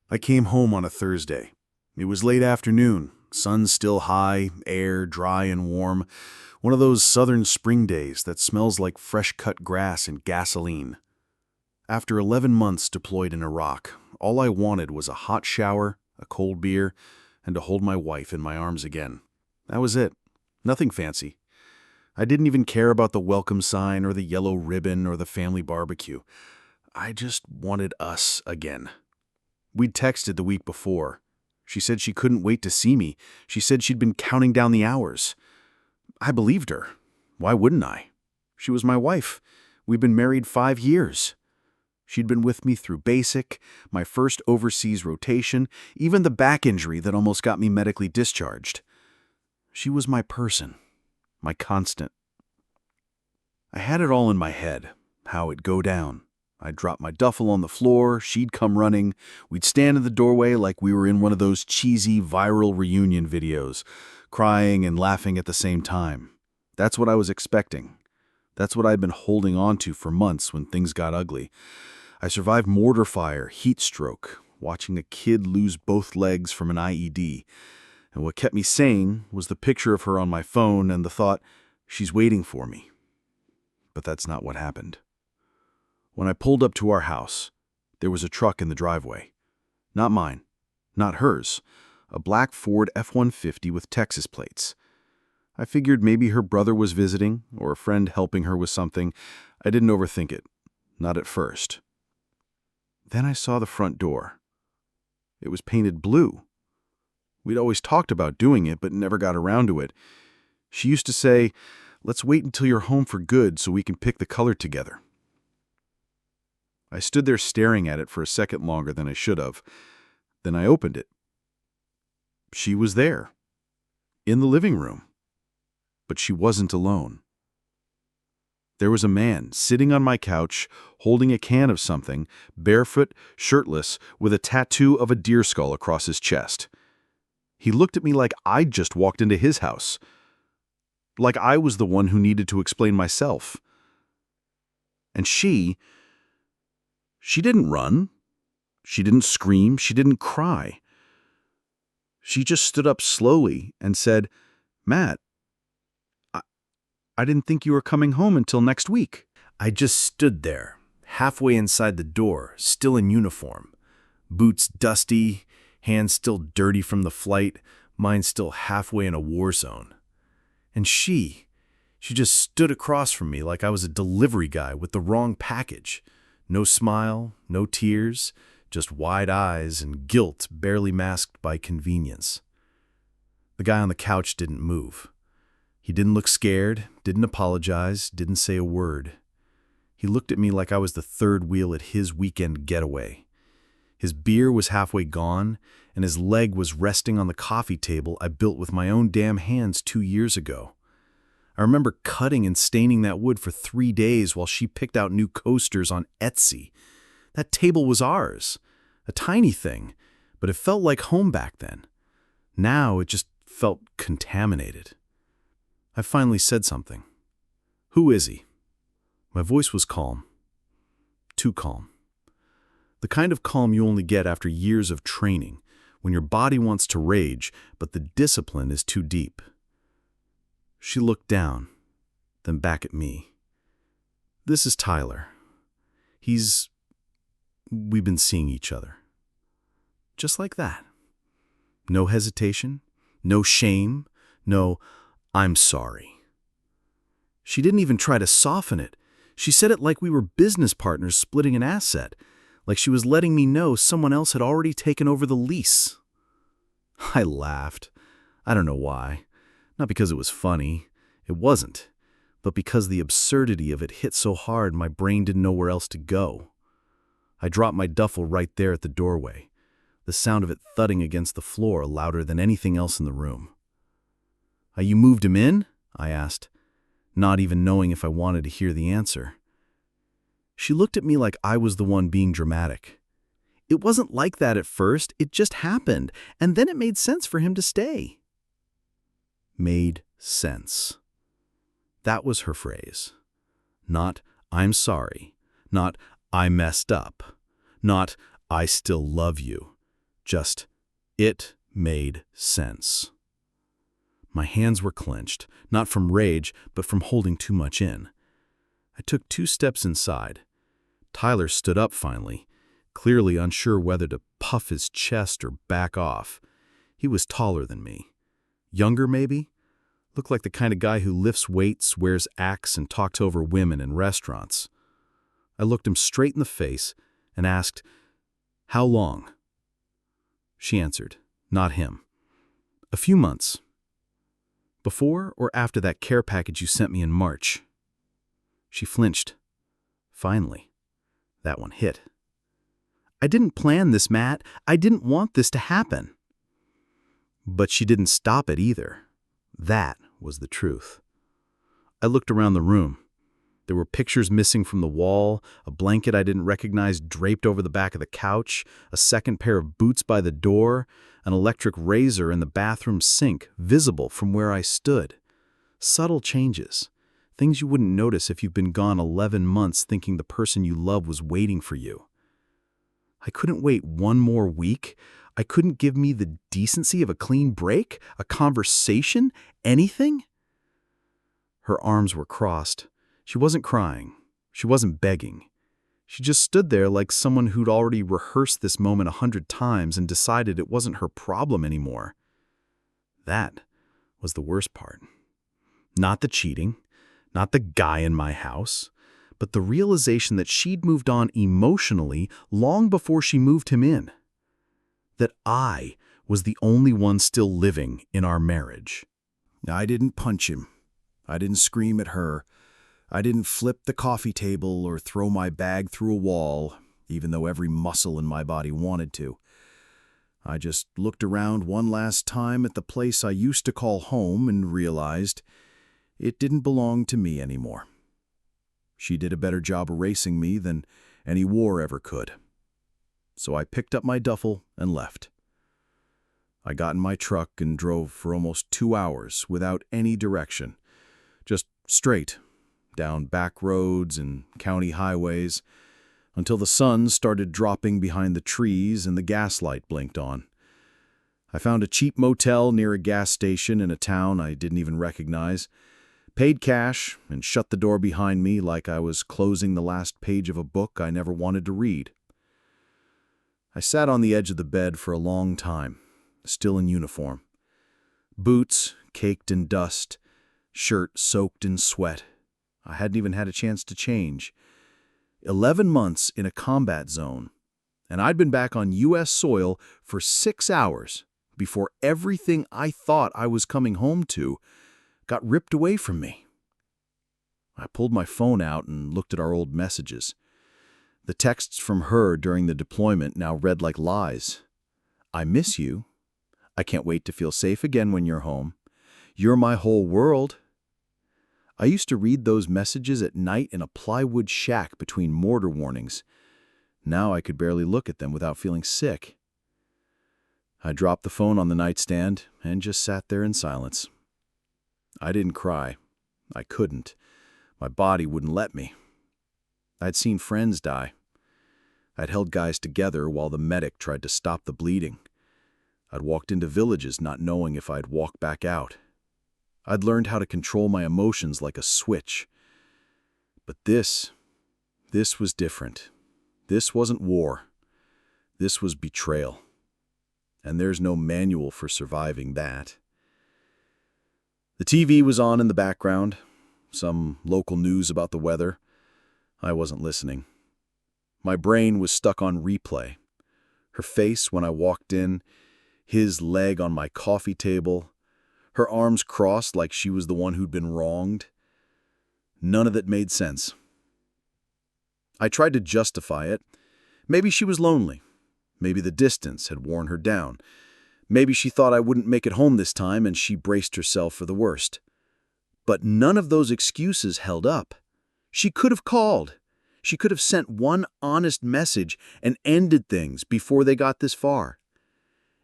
I came home on a Thursday. It was late afternoon, sun still high, air dry and warm, one of those southern spring days that smells like fresh-cut grass and gasoline. After 11 months deployed in Iraq, all I wanted was a hot shower, a cold beer, and to hold my wife in my arms again. That was it. Nothing fancy. I didn't even care about the welcome sign or the yellow ribbon or the family barbecue. I just wanted us again. We'd texted the week before. She said she couldn't wait to see me. She said she'd been counting down the hours. I believed her. Why wouldn't I? She was my wife. We'd been married 5 years. She'd been with me through basic, my first overseas rotation, even the back injury that almost got me medically discharged. She was my person, my constant. I had it all in my head, how it'd go down. I'd drop my duffel on the floor, she'd come running, we'd stand in the doorway like we were in one of those cheesy viral reunion videos, crying and laughing at the same time. That's what I was expecting. That's what I'd been holding on to for months when things got ugly. I survived mortar fire, heat stroke, watching a kid lose both legs from an IED. And what kept me sane was the picture of her on my phone and the thought, she's waiting for me. But that's not what happened. When I pulled up to our house, there was a truck in the driveway. Not mine, not hers, a black Ford F-150 with Texas plates. I figured maybe her brother was visiting or a friend helping her with something. I didn't overthink it, not at first. Then I saw the front door. It was painted blue. We'd always talked about doing it, but never got around to it. She used to say, "Let's wait until you're home for good so we can pick the color together." I stood there staring at it for a second longer than I should have. Then I opened it. She was there, in the living room. But she wasn't alone. There was a man sitting on my couch, holding a can of something, barefoot, shirtless, with a tattoo of a deer skull across his chest. He looked at me like I'd just walked into his house. Like I was the one who needed to explain myself. And she didn't run. She didn't scream. She didn't cry. She just stood up slowly and said, "Matt, I didn't think you were coming home until next week." I just stood there, halfway inside the door, still in uniform. Boots dusty, hands still dirty from the flight, mine still halfway in a war zone. And she just stood across from me like I was a delivery guy with the wrong package. No smile, no tears, just wide eyes and guilt barely masked by convenience. The guy on the couch didn't move. He didn't look scared, didn't apologize, didn't say a word. He looked at me like I was the third wheel at his weekend getaway. His beer was halfway gone, and his leg was resting on the coffee table I built with my own damn hands 2 years ago. I remember cutting and staining that wood for 3 days while she picked out new coasters on Etsy. That table was ours, a tiny thing, but it felt like home back then. Now it just felt contaminated. I finally said something. "Who is he?" My voice was calm. Too calm. The kind of calm you only get after years of training, when your body wants to rage, but the discipline is too deep. She looked down, then back at me. "This is Tyler. We've been seeing each other." Just like that. No hesitation, no shame, no "I'm sorry." She didn't even try to soften it. She said it like we were business partners splitting an asset, like she was letting me know someone else had already taken over the lease. I laughed. I don't know why. Not because it was funny. It wasn't. But because the absurdity of it hit so hard my brain didn't know where else to go. I dropped my duffel right there at the doorway, the sound of it thudding against the floor louder than anything else in the room. "You moved him in?" I asked, not even knowing if I wanted to hear the answer. She looked at me like I was the one being dramatic. "It wasn't like that at first, it just happened, and then it made sense for him to stay." Made sense. That was her phrase. Not "I'm sorry," not "I messed up," not "I still love you." Just, it made sense. My hands were clenched, not from rage, but from holding too much in. I took 2 steps inside. Tyler stood up finally, clearly unsure whether to puff his chest or back off. He was taller than me. Younger, maybe? Looked like the kind of guy who lifts weights, wears axe, and talks over women in restaurants. I looked him straight in the face and asked, "How long?" She answered, not him. "A few months. Before or after that care package you sent me in March?" She flinched. Finally, that one hit. "I didn't plan this, Matt. I didn't want this to happen." But she didn't stop it either. That was the truth. I looked around the room. There were pictures missing from the wall, a blanket I didn't recognize draped over the back of the couch, a second pair of boots by the door, an electric razor in the bathroom sink, visible from where I stood. Subtle changes. Things you wouldn't notice if you've been gone 11 months thinking the person you love was waiting for you. I couldn't wait 1 more week. I couldn't give me the decency of a clean break, a conversation, anything. Her arms were crossed. She wasn't crying. She wasn't begging. She just stood there like someone who'd already rehearsed this moment 100 times and decided it wasn't her problem anymore. That was the worst part. Not the cheating, not the guy in my house, but the realization that she'd moved on emotionally long before she moved him in. That I was the only one still living in our marriage. I didn't punch him. I didn't scream at her. I didn't flip the coffee table or throw my bag through a wall, even though every muscle in my body wanted to. I just looked around one last time at the place I used to call home and realized it didn't belong to me anymore. She did a better job erasing me than any war ever could. So I picked up my duffel and left. I got in my truck and drove for almost 2 hours without any direction, just straight, down back roads and county highways, until the sun started dropping behind the trees and the gaslight blinked on. I found a cheap motel near a gas station in a town I didn't even recognize, paid cash, and shut the door behind me like I was closing the last page of a book I never wanted to read. I sat on the edge of the bed for a long time, still in uniform. Boots caked in dust, shirt soaked in sweat. I hadn't even had a chance to change. 11 months in a combat zone, and I'd been back on U.S. soil for 6 hours before everything I thought I was coming home to got ripped away from me. I pulled my phone out and looked at our old messages. The texts from her during the deployment now read like lies. "I miss you. I can't wait to feel safe again when you're home. You're my whole world." I used to read those messages at night in a plywood shack between mortar warnings. Now I could barely look at them without feeling sick. I dropped the phone on the nightstand and just sat there in silence. I didn't cry. I couldn't. My body wouldn't let me. I'd seen friends die. I'd held guys together while the medic tried to stop the bleeding. I'd walked into villages not knowing if I'd walk back out. I'd learned how to control my emotions like a switch. But this was different. This wasn't war. This was betrayal. And there's no manual for surviving that. The TV was on in the background, some local news about the weather. I wasn't listening. My brain was stuck on replay. Her face when I walked in, his leg on my coffee table, her arms crossed like she was the one who'd been wronged. None of it made sense. I tried to justify it. Maybe she was lonely. Maybe the distance had worn her down. Maybe she thought I wouldn't make it home this time and she braced herself for the worst. But none of those excuses held up. She could have called. She could have sent one honest message and ended things before they got this far.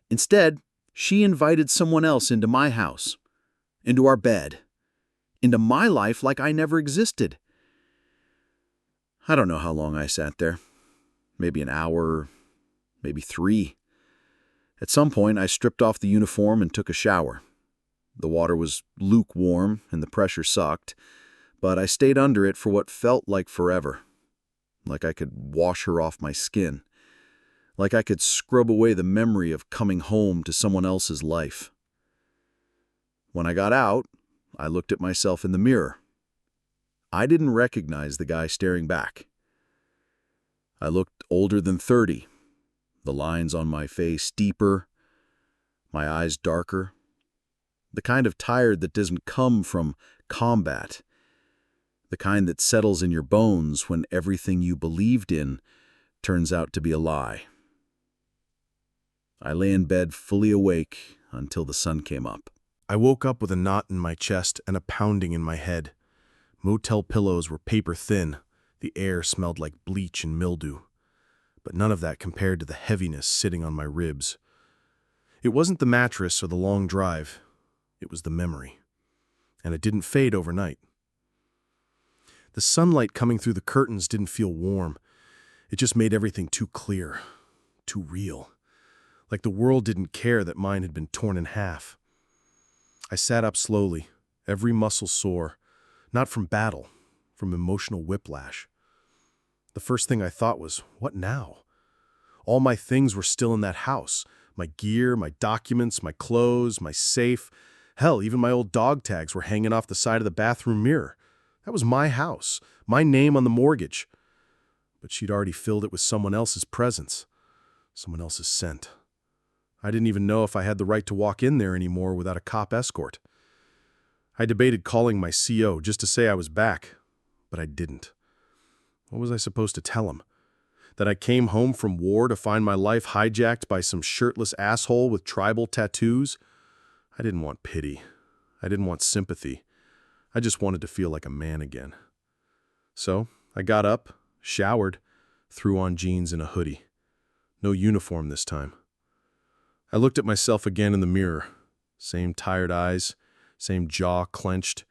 Instead, she invited someone else into my house, into our bed, into my life like I never existed. I don't know how long I sat there. Maybe an hour, maybe 3. At some point, I stripped off the uniform and took a shower. The water was lukewarm and the pressure sucked, but I stayed under it for what felt like forever. Like I could wash her off my skin. Like I could scrub away the memory of coming home to someone else's life. When I got out, I looked at myself in the mirror. I didn't recognize the guy staring back. I looked older than 30, the lines on my face deeper, my eyes darker. The kind of tired that doesn't come from combat. The kind that settles in your bones when everything you believed in turns out to be a lie. I lay in bed fully awake until the sun came up. I woke up with a knot in my chest and a pounding in my head. Motel pillows were paper thin. The air smelled like bleach and mildew. But none of that compared to the heaviness sitting on my ribs. It wasn't the mattress or the long drive. It was the memory. And it didn't fade overnight. The sunlight coming through the curtains didn't feel warm. It just made everything too clear, too real. Like the world didn't care that mine had been torn in half. I sat up slowly, every muscle sore, not from battle, from emotional whiplash. The first thing I thought was, what now? All my things were still in that house. My gear, my documents, my clothes, my safe. Hell, even my old dog tags were hanging off the side of the bathroom mirror. That was my house, my name on the mortgage. But she'd already filled it with someone else's presence, someone else's scent. I didn't even know if I had the right to walk in there anymore without a cop escort. I debated calling my CO just to say I was back, but I didn't. What was I supposed to tell him? That I came home from war to find my life hijacked by some shirtless asshole with tribal tattoos? I didn't want pity. I didn't want sympathy. I just wanted to feel like a man again. So I got up, showered, threw on jeans and a hoodie. No uniform this time. I looked at myself again in the mirror. Same tired eyes, same jaw clenched.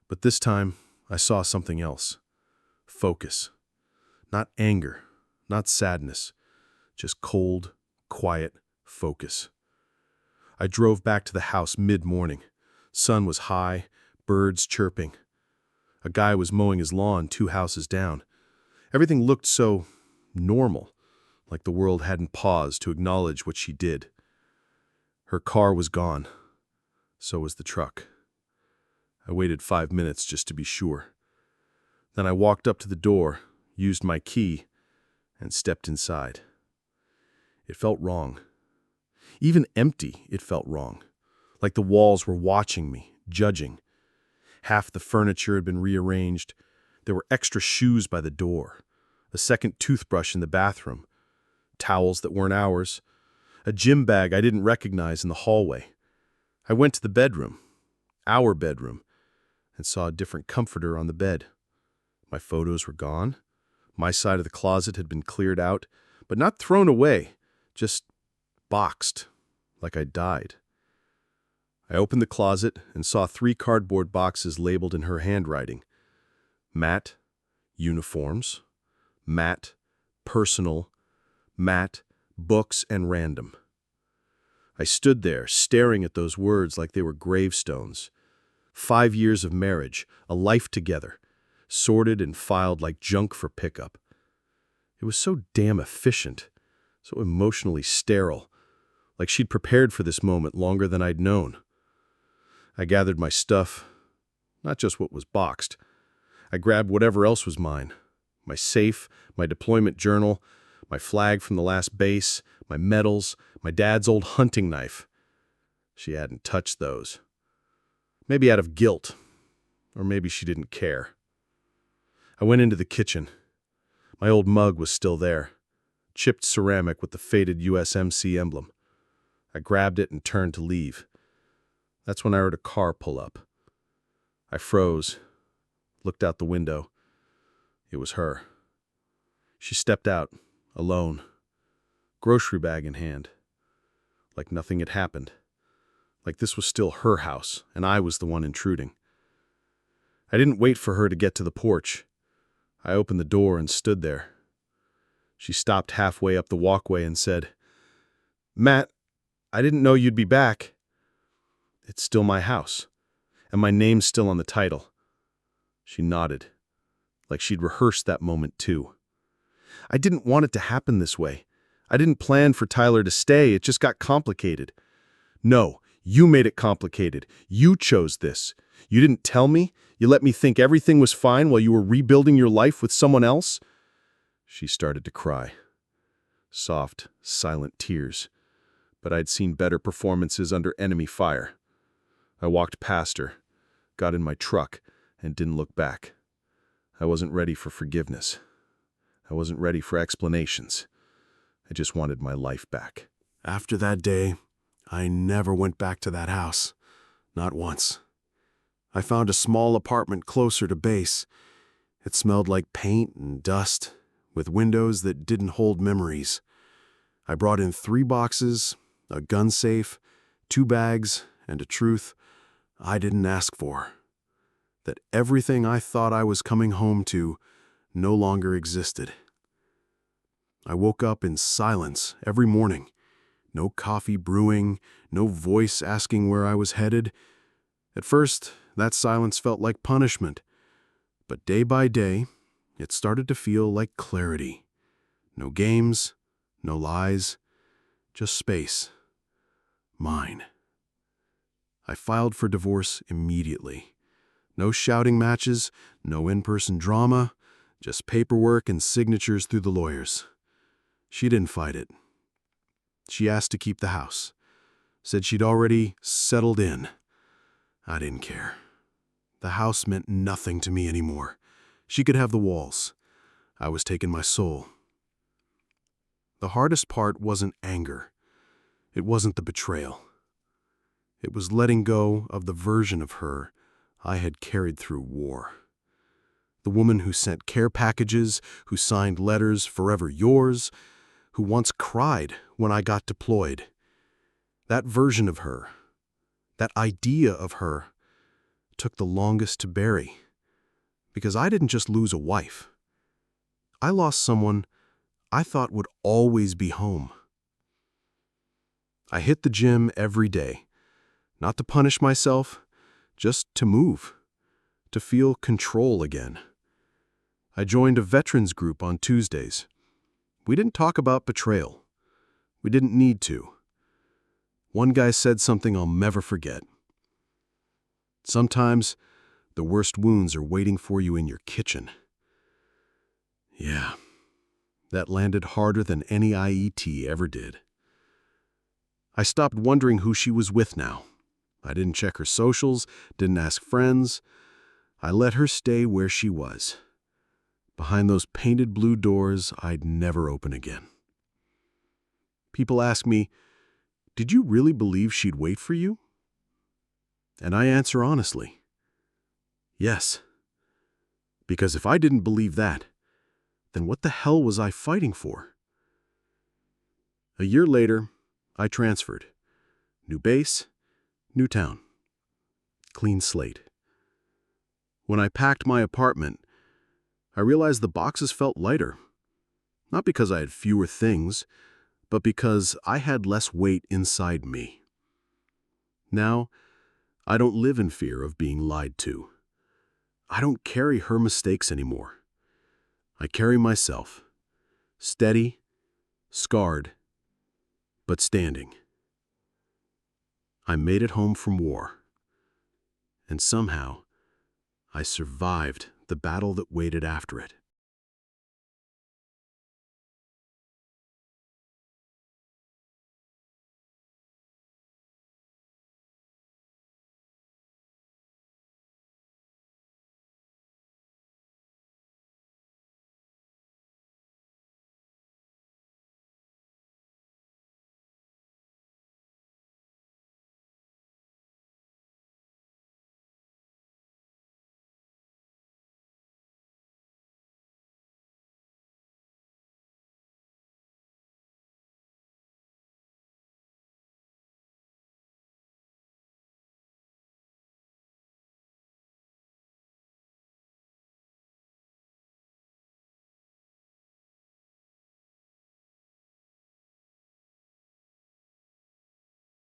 But this time, I saw something else. Focus. Not anger, not sadness. Just cold, quiet focus. I drove back to the house mid-morning. Sun was high, birds chirping. A guy was mowing his lawn 2 houses down. Everything looked so normal, like the world hadn't paused to acknowledge what she did. Her car was gone. So was the truck. I waited 5 minutes just to be sure. Then I walked up to the door, used my key, and stepped inside. It felt wrong. Even empty, it felt wrong. Like the walls were watching me, judging. Half the furniture had been rearranged. There were extra shoes by the door, a second toothbrush in the bathroom, towels that weren't ours, a gym bag I didn't recognize in the hallway. I went to the bedroom, our bedroom, and saw a different comforter on the bed. My photos were gone. My side of the closet had been cleared out, but not thrown away, just boxed, like I'd died. I opened the closet and saw 3 cardboard boxes labeled in her handwriting. Matt, uniforms. Matt, personal. Matt, books and random. I stood there, staring at those words like they were gravestones. 5 years of marriage, a life together, sorted and filed like junk for pickup. It was so damn efficient, so emotionally sterile, like she'd prepared for this moment longer than I'd known. I gathered my stuff, not just what was boxed. I grabbed whatever else was mine. My safe, my deployment journal, my flag from the last base, my medals, my dad's old hunting knife. She hadn't touched those. Maybe out of guilt, or maybe she didn't care. I went into the kitchen. My old mug was still there, chipped ceramic with the faded USMC emblem. I grabbed it and turned to leave. That's when I heard a car pull up. I froze, looked out the window. It was her. She stepped out, alone, grocery bag in hand, like nothing had happened, like this was still her house and I was the one intruding. I didn't wait for her to get to the porch. I opened the door and stood there. She stopped halfway up the walkway and said, "Matt, I didn't know you'd be back. It's still my house, and my name's still on the title. She nodded, like she'd rehearsed that moment too. I didn't want it to happen this way. I didn't plan for Tyler to stay, it just got complicated. No, you made it complicated. You chose this. You didn't tell me. You let me think everything was fine while you were rebuilding your life with someone else. She started to cry. Soft, silent tears. But I'd seen better performances under enemy fire. I walked past her, got in my truck, and didn't look back. I wasn't ready for forgiveness. I wasn't ready for explanations. I just wanted my life back. After that day, I never went back to that house. Not once. I found a small apartment closer to base. It smelled like paint and dust, with windows that didn't hold memories. I brought in 3 boxes, a gun safe, 2 bags, and a truth I didn't ask for. That everything I thought I was coming home to no longer existed. I woke up in silence every morning. No coffee brewing, no voice asking where I was headed. At first, that silence felt like punishment. But day by day, it started to feel like clarity. No games, no lies, just space. Mine. I filed for divorce immediately. No shouting matches, no in-person drama, just paperwork and signatures through the lawyers. She didn't fight it. She asked to keep the house. Said she'd already settled in. I didn't care. The house meant nothing to me anymore. She could have the walls. I was taking my soul. The hardest part wasn't anger. It wasn't the betrayal. It was letting go of the version of her I had carried through war. The woman who sent care packages, who signed letters forever yours, who once cried when I got deployed. That version of her, that idea of her, took the longest to bury. Because I didn't just lose a wife. I lost someone I thought would always be home. I hit the gym every day, not to punish myself, just to move, to feel control again. I joined a veterans group on Tuesdays. We didn't talk about betrayal. We didn't need to. One guy said something I'll never forget. Sometimes, the worst wounds are waiting for you in your kitchen. Yeah, that landed harder than any IET ever did. I stopped wondering who she was with now. I didn't check her socials, didn't ask friends. I let her stay where she was, behind those painted blue doors I'd never open again. People ask me, did you really believe she'd wait for you? And I answer honestly, yes. Because if I didn't believe that, then what the hell was I fighting for? A year later, I transferred. New base, new town. Clean slate. When I packed my apartment, I realized the boxes felt lighter. Not because I had fewer things, but because I had less weight inside me. Now, I don't live in fear of being lied to. I don't carry her mistakes anymore. I carry myself, steady, scarred, but standing. I made it home from war, and somehow I survived the battle that waited after it.